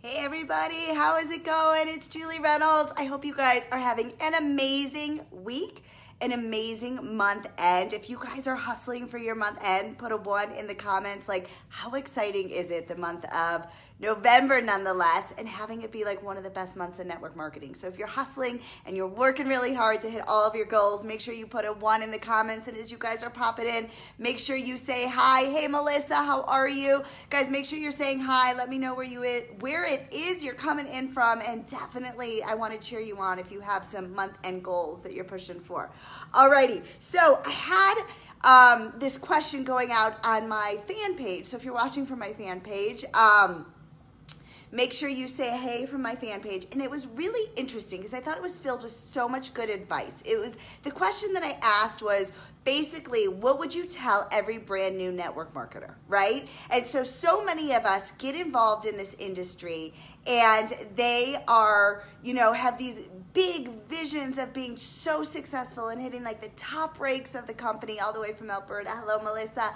Hey everybody, how is it going? It's Julie Reynolds. I hope you guys are having an amazing week, an amazing month end. If you guys are hustling for your month end, put a 1 in the comments. Like, how exciting is it, the month of November nonetheless, and having it be like one of the best months in network marketing. So if you're hustling and you're working really hard to hit all of your goals, make sure you put a 1 in the comments. And as you guys are popping in, make sure you say hi. Hey Melissa, how are you? Guys, make sure you're saying hi. Let me know where it is you're coming in from, and definitely I want to cheer you on if you have some month end goals that you're pushing for. Alrighty, so I had this question going out on my fan page. So if you're watching from my fan page, make sure you say hey from my fan page. And it was really interesting because I thought it was filled with so much good advice. The question that I asked was basically, what would you tell every brand new network marketer, right? And so many of us get involved in this industry and they are, have these big visions of being so successful and hitting like the top ranks of the company all the way from Alberta. Hello, Melissa.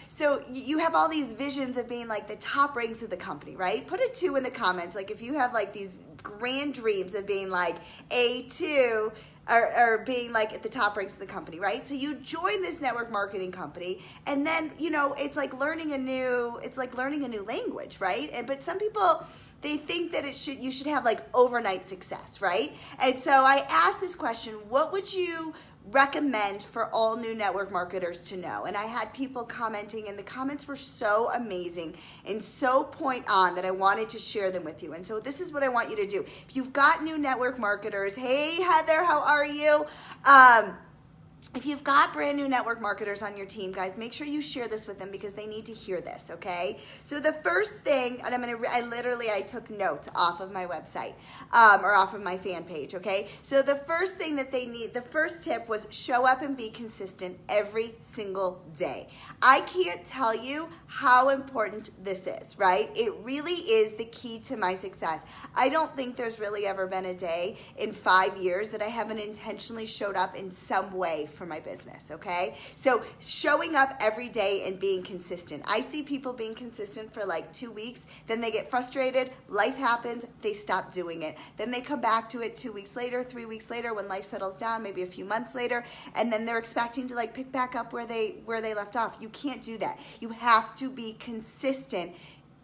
So you have all these visions of being like the top ranks of the company, right? Put a 2 in the comments. Like if you have like these grand dreams of being like A2 or being like at the top ranks of the company, right? So you join this network marketing company and then, it's like learning a new language, right? But some people, they think that you should have like overnight success, right? And so I asked this question, what would you recommend for all new network marketers to know? And I had people commenting, and the comments were so amazing and so point on that I wanted to share them with you. And so this is what I want you to do. If you've got new network marketers, hey Heather, how are you? If you've got brand new network marketers on your team, guys, make sure you share this with them because they need to hear this, okay? So the first thing, and I took notes off of my website or off of my fan page, okay? So the first thing that they need, the first tip was show up and be consistent every single day. I can't tell you how important this is, right? It really is the key to my success. I don't think there's really ever been a day in 5 years that I haven't intentionally showed up in some way for my business, okay? So showing up every day and being consistent. I see people being consistent for like 2 weeks, then they get frustrated, life happens, they stop doing it. Then they come back to it 2 weeks later, 3 weeks later when life settles down, maybe a few months later, and then they're expecting to like pick back up where they left off. You can't do that. You have to be consistent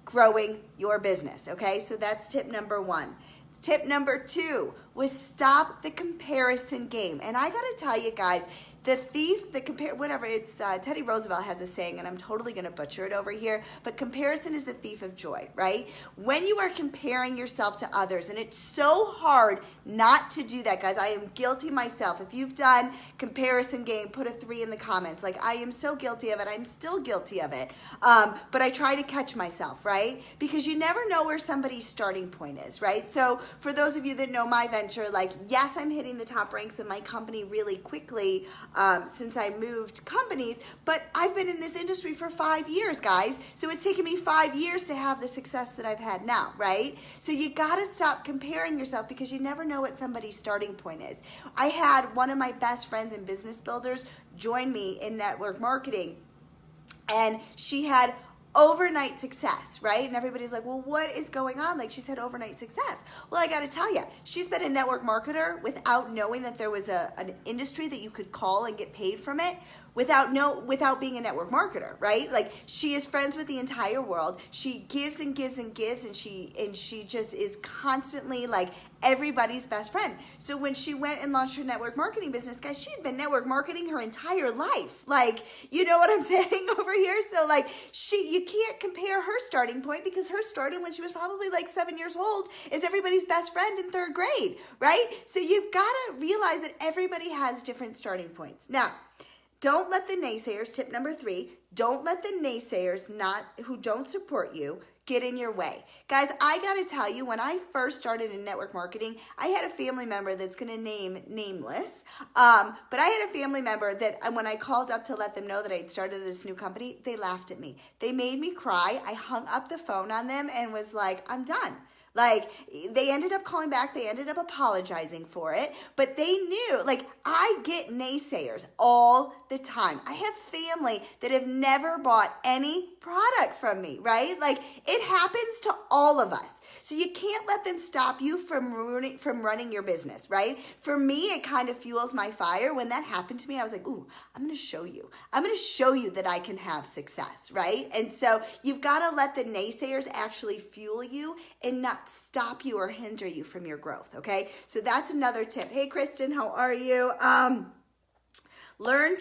growing your business, okay? So that's tip number 1. Tip number 2 was stop the comparison game. And I gotta tell you guys, Teddy Roosevelt has a saying, and I'm totally gonna butcher it over here, but comparison is the thief of joy, right? When you are comparing yourself to others, and it's so hard not to do that, guys. I am guilty myself. If you've done comparison game, put a 3 in the comments. Like, I am so guilty of it. I'm still guilty of it. But I try to catch myself, right? Because you never know where somebody's starting point is, right? So for those of you that know my venture, like, yes, I'm hitting the top ranks of my company really quickly, since I moved companies, but I've been in this industry for 5 years, guys. So it's taken me 5 years to have the success that I've had now, right? So you gotta stop comparing yourself because you never know what somebody's starting point is. I had one of my best friends and business builders join me in network marketing, and she had overnight success, right? And everybody's like, well, what is going on? Like, she said overnight success. Well, I got to tell you, she's been a network marketer without knowing that there was an industry that you could call and get paid from it, without being a network marketer, right? Like, she is friends with the entire world. She gives and gives and gives, and she just is constantly like everybody's best friend. So when she went and launched her network marketing business, guys, she had been network marketing her entire life. Like, you know what I'm saying over here? So like, you can't compare her starting point because her started when she was probably like 7 years old is everybody's best friend in 3rd grade, right? So you've got to realize that everybody has different starting points. Now, don't let the naysayers, tip number 3, don't let the naysayers who don't support you get in your way. Guys, I gotta tell you, when I first started in network marketing, I had a family member that's gonna name nameless, but I had a family member that when I called up to let them know that I had started this new company, they laughed at me. They made me cry. I hung up the phone on them and was like, I'm done. Like, they ended up calling back, they ended up apologizing for it, but they knew, like, I get naysayers all the time. I have family that have never bought any product from me, right? Like, it happens to all of us. So you can't let them stop you from running your business, right? For me, it kind of fuels my fire. When that happened to me, I was like, ooh, I'm going to show you. I'm going to show you that I can have success, right? And so you've got to let the naysayers actually fuel you and not stop you or hinder you from your growth, okay? So that's another tip. Hey, Kristen, how are you? Learn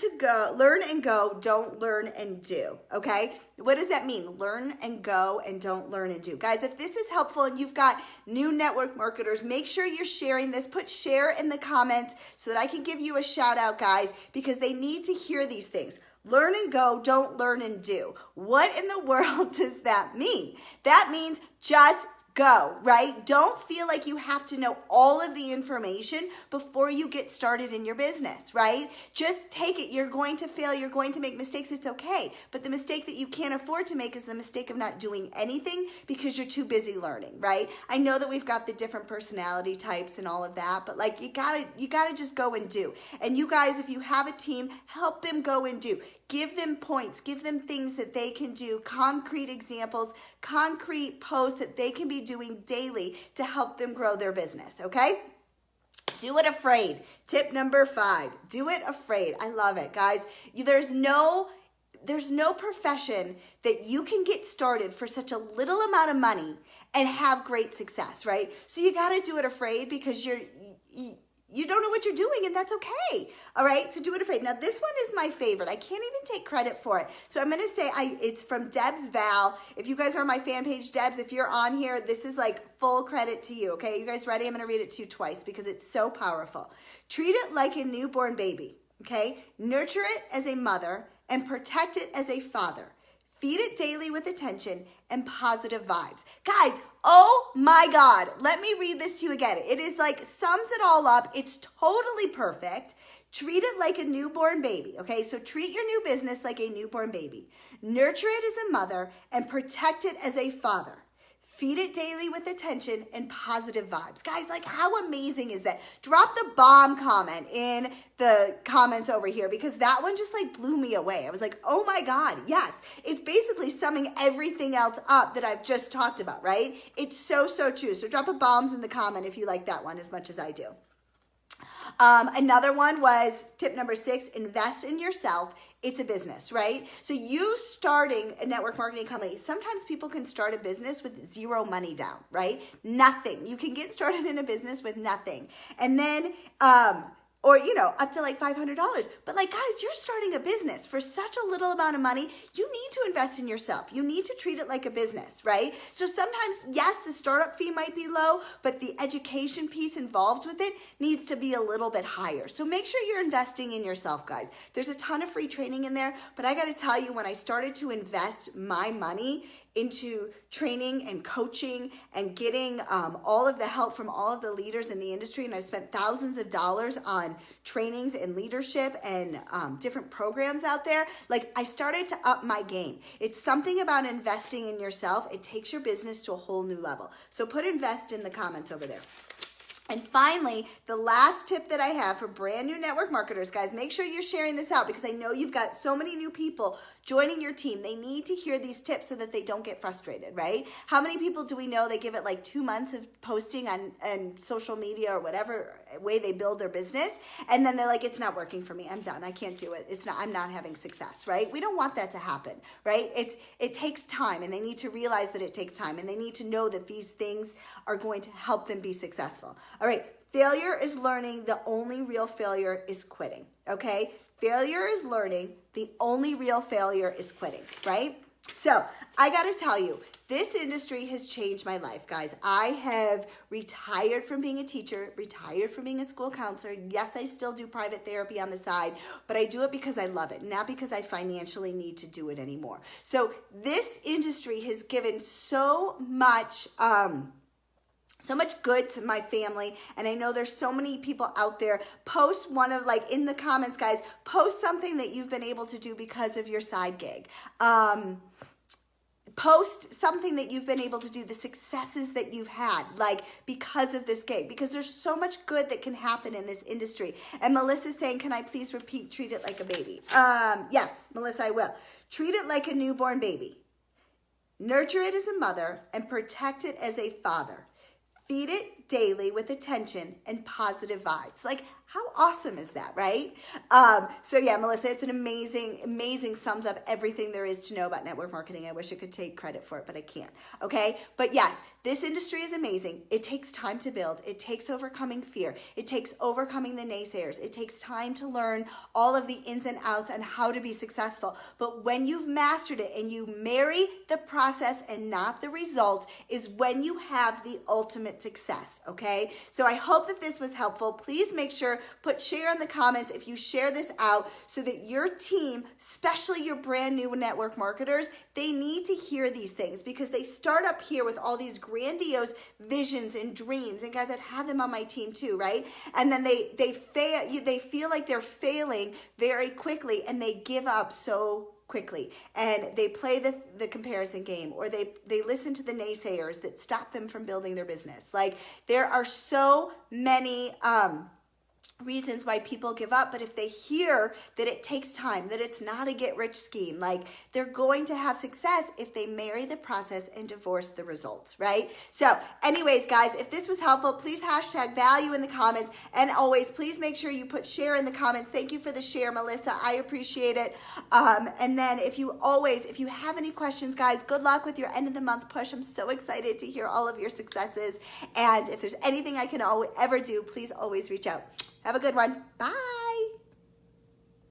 and go, don't learn and do, okay? What does that mean? Learn and go and don't learn and do. Guys, if this is helpful and you've got new network marketers, make sure you're sharing this. Put share in the comments so that I can give you a shout out, guys, because they need to hear these things. Learn and go, don't learn and do. What in the world does that mean? That means just go, right? Don't feel like you have to know all of the information before you get started in your business, right? Just take it. You're going to fail. You're going to make mistakes. It's okay. But the mistake that you can't afford to make is the mistake of not doing anything because you're too busy learning, right? I know that we've got the different personality types and all of that, but like you gotta just go and do. And you guys, if you have a team, help them go and do. Give them points, give them things that they can do, concrete examples, concrete posts that they can be doing daily to help them grow their business, okay? Do it afraid. Tip number 5, do it afraid. I love it, guys. There's no profession that you can get started for such a little amount of money and have great success, right? So you got to do it afraid because you don't know what you're doing, and that's okay. All right, so do it afraid. Now, this one is my favorite. I can't even take credit for it. So I'm going to say it's from Deb's Val. If you guys are on my fan page, Debs, if you're on here, this is like full credit to you, okay? You guys ready? I'm going to read it to you twice because it's so powerful. Treat it like a newborn baby, okay? Nurture it as a mother and protect it as a father. Feed it daily with attention and positive vibes. Guys, oh my God. Let me read this to you again. It is like sums it all up. It's totally perfect. Treat it like a newborn baby, okay? So treat your new business like a newborn baby. Nurture it as a mother and protect it as a father. Feed it daily with attention and positive vibes. Guys, like how amazing is that? Drop the bomb comment in the comments over here because that one just like blew me away. I was like, oh my God, yes. It's basically summing everything else up that I've just talked about, right? It's so, so true. So drop a bombs in the comment if you like that one as much as I do. Another one was tip number 6, invest in yourself. It's a business, right? So you starting a network marketing company, sometimes people can start a business with zero money down, right? Nothing. You can get started in a business with nothing. And then, or, up to like $500. But like, guys, you're starting a business for such a little amount of money. You need to invest in yourself. You need to treat it like a business, right? So sometimes, yes, the startup fee might be low, but the education piece involved with it needs to be a little bit higher. So make sure you're investing in yourself, guys. There's a ton of free training in there, but I got to tell you, when I started to invest my money into training and coaching and getting all of the help from all of the leaders in the industry. And I've spent thousands of dollars on trainings and leadership and different programs out there. Like, I started to up my game. It's something about investing in yourself. It takes your business to a whole new level. So put invest in the comments over there. And finally, the last tip that I have for brand new network marketers, guys, make sure you're sharing this out because I know you've got so many new people joining your team. They need to hear these tips so that they don't get frustrated, right? How many people do we know they give it like 2 months of posting on social media or whatever way they build their business, and then they're like, it's not working for me. I'm done. I can't do it. I'm not having success, right? We don't want that to happen, right? It takes time, and they need to realize that it takes time, and they need to know that these things are going to help them be successful. All right, failure is learning. The only real failure is quitting, okay? Failure is learning. The only real failure is quitting, right? So I got to tell you, this industry has changed my life, guys. I have retired from being a teacher, retired from being a school counselor. Yes, I still do private therapy on the side, but I do it because I love it, not because I financially need to do it anymore. So this industry has given so much good to my family, and I know there's so many people out there. Post one of, like, in the comments, guys, post something that you've been able to do because of your side gig. post something that you've been able to do, the successes that you've had, like because of this gig, because there's so much good that can happen in this industry. And Melissa's saying, can I please repeat, treat it like a baby? Yes, Melissa, I will. Treat it like a newborn baby. Nurture it as a mother and protect it as a father. Feed it daily with attention and positive vibes. Like, how awesome is that, right? So yeah, Melissa, it's an amazing sums up everything there is to know about network marketing. I wish I could take credit for it, but I can't, okay? But yes, this industry is amazing. It takes time to build. It takes overcoming fear. It takes overcoming the naysayers. It takes time to learn all of the ins and outs and how to be successful. But when you've mastered it and you marry the process and not the result is when you have the ultimate success, okay? So I hope that this was helpful. Please make sure, put share in the comments if you share this out so that your team, especially your brand new network marketers, they need to hear these things because they start up here with all these grandiose visions and dreams. And guys, I've had them on my team too, right? And then they feel like they're failing very quickly and they give up so quickly, and they play the comparison game, or they listen to the naysayers that stop them from building their business. Like, there are so many reasons why people give up, but if they hear that it takes time, that it's not a get-rich scheme, like, they're going to have success if they marry the process and divorce the results, right? So anyways, guys, if this was helpful, please hashtag value in the comments, and always please make sure you put share in the comments. Thank you for the share, Melissa. I appreciate it. And then if you have any questions, guys, good luck with your end of the month push. I'm so excited to hear all of your successes, and if there's anything I can ever do, please always reach out. Have a good one. Bye.